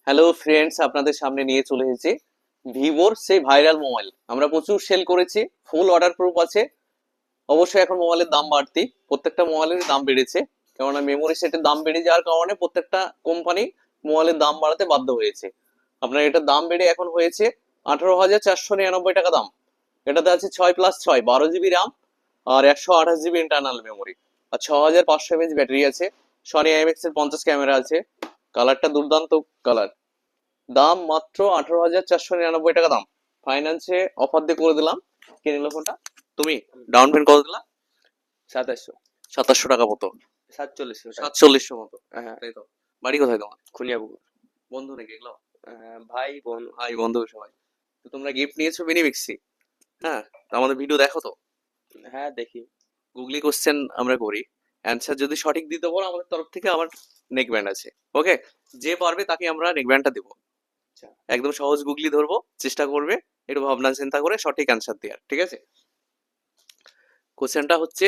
Hello friends, আপনাদের সামনে নিয়ে চলে এসেছি ভিভোর সেই ভাইরাল মোবাইল। আমরা প্রচুর সেল করেছি, ফুল অর্ডার প্রুফ আছে। অবশ্যই এখন মোবাইলের দাম বাড়তি, প্রত্যেকটা মোবাইলের দাম বেড়েছে, কেননা মেমোরি সেটের দাম বেড়ে যাওয়ার কারণে প্রত্যেকটা কোম্পানি মোবাইলের দাম বাড়াতে বাধ্য হয়েছে। আপনার এটার দাম বেড়ে এখন হয়েছে 18,499 টাকা দাম। এটাতে আছে 6+6 12 জিবি র্যাম আর 128 জিবি ইন্টারনাল মেমোরি, আর 6500 mAh ব্যাটারি আছে। সনি আইএমএক্স এর 50 ক্যামেরা আছে। কালারটা দুর্দান্ত কালার। দাম মাত্র 18,499 টাকা দাম। ফাইন্যান্সে অফার দিয়ে করে দিলাম। কে নিল ফোনটা? তুমি ডাউন পেমেন্ট কত দিলা? 2700 2700 টাকা মতো, 4700 টাকা। 4700 মতো, হ্যাঁ, তাই তো? বাড়ি কোথায় তোমার? খুনিয়াপুকুর। বন্ধু নাকি এগুলো? ভাই বোন। ভাই বন্ধু সবাই। তো তোমরা গিফট নিয়েছো মিনিমিক্সি? হ্যাঁ, তো আমাদের ভিডিও দেখো তো। হ্যাঁ, দেখি। গুগলি কোশ্চেন আমরা করি, অ্যান্সার যদি সঠিক দিতে পারো আমাদের তরফ থেকে আমার নেক ব্যান্ড আছে। ওকে, যে পারবে তাকে আমরা নেক ব্যান্ডটা দেবো। আচ্ছা। একদম সহজ গুগলি ধরবো, চেষ্টা করবে একটু ভাবনা চিন্তা করে সঠিক অ্যান্সার দেওয়ার, ঠিক আছে? কোশ্চেনটা হচ্ছে,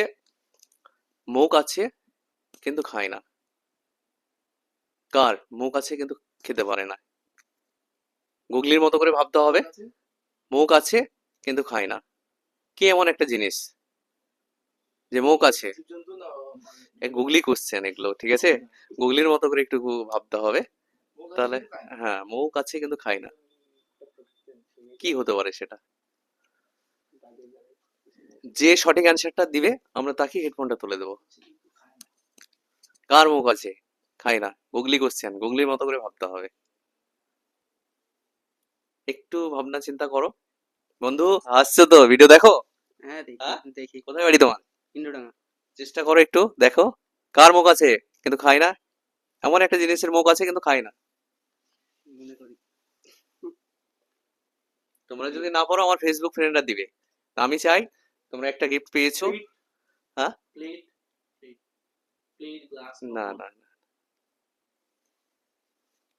মুখ আছে কিন্তু খায় না। কার মুখ আছে কিন্তু খেতে পারে না? গুগলির মতো করে ভাবতে হবে। মুখ আছে কিন্তু খায় না, কি এমন একটা জিনিস যে মুখ আছে? গুগলি কোশ্চেন এগুলো, ঠিক আছে? গুগলির মতো করে একটু ভাবতে হবে তাহলে। হ্যাঁ, মুখ আছে কিন্তু খায় না, কি হতে পারে সেটা? যে সঠিক অ্যান্সারটা দিবে আমরা তাকে হেডফোনটা তুলে দেবো। কার মুখ আছে খায় না? গুগলি কোশ্চেন, গুগলির মতো করে ভাবতে হবে। একটু ভাবনা চিন্তা করো। বন্ধু হাসছো তো? ভিডিও দেখো? হ্যাঁ, দেখি। হ্যাঁ? দেখি। কোথায় বাড়ি তোমার? ইন্ডোডাঙ্গা। চেষ্টা করো একটু দেখো, কার মুখ আছে কিন্তু খায় না? এমন একটা জিনিসের মুখ আছে কিন্তু খায় না। মনে করি। তোমরা যদি না পারো আমার ফেসবুক ফ্রেন্ডরা দিবে। তা আমি চাই তোমরা একটা গিফট পেয়েছো। হ্যাঁ? না না না,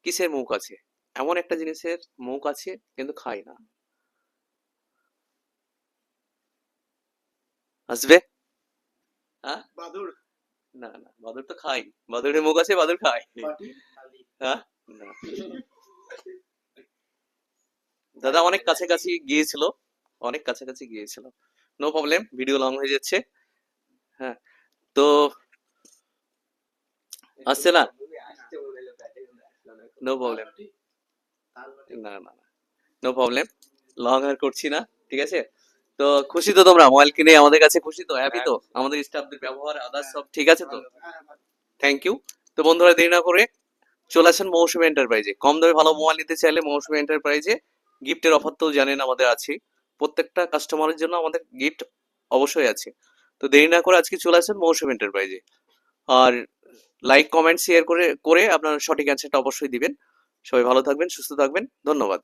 কিসের মুখ আছে? এমন একটা জিনিসের মুখ আছে কিন্তু খায় না। আসবে? হ্যাঁ? বাদুর। না না, বাদুর তো খাই। বাদুরের মুখ আছে, বাদুর খায়। হ্যাঁ? না। দাদা অনেক কাছাকাছি গিয়েছিল, অনেক কাছাকাছি গিয়েছিল। নো প্রবলেম, ভিডিও লং হয়ে যাচ্ছে। হ্যাঁ, তো আসছে না? No problem. না না না, নো প্রবলেম, লং আর করছি না, ঠিক আছে? তো খুশি তো তোমরা মোবাইল কিনে? আমাদের কাছে খুশি তো, হ্যাপি তো? আমাদের স্টাফদের ব্যবহার আদার্স সব ঠিক আছে তো? Thank you. তো বন্ধুরা দেরি না করে চলে আসেন মৌসুমী এন্টারপ্রাইজে। কম দামে ভালো মোবাইল নিতে চাইলে মৌসুমী এন্টারপ্রাইজে গিফটের অফার তো জানেন আমাদের আছে। প্রত্যেকটা কাস্টমারের জন্য আমাদের গিফট অবশ্যই আছে। তো দেরি না করে আজকে চলে আসেন মৌসুমী এন্টারপ্রাইজে। আর লাইক কমেন্ট শেয়ার করে করে আপনার সঠিক অ্যান্সারটা অবশ্যই দিবেন। সবাই ভালো থাকবেন, সুস্থ থাকবেন, ধন্যবাদ।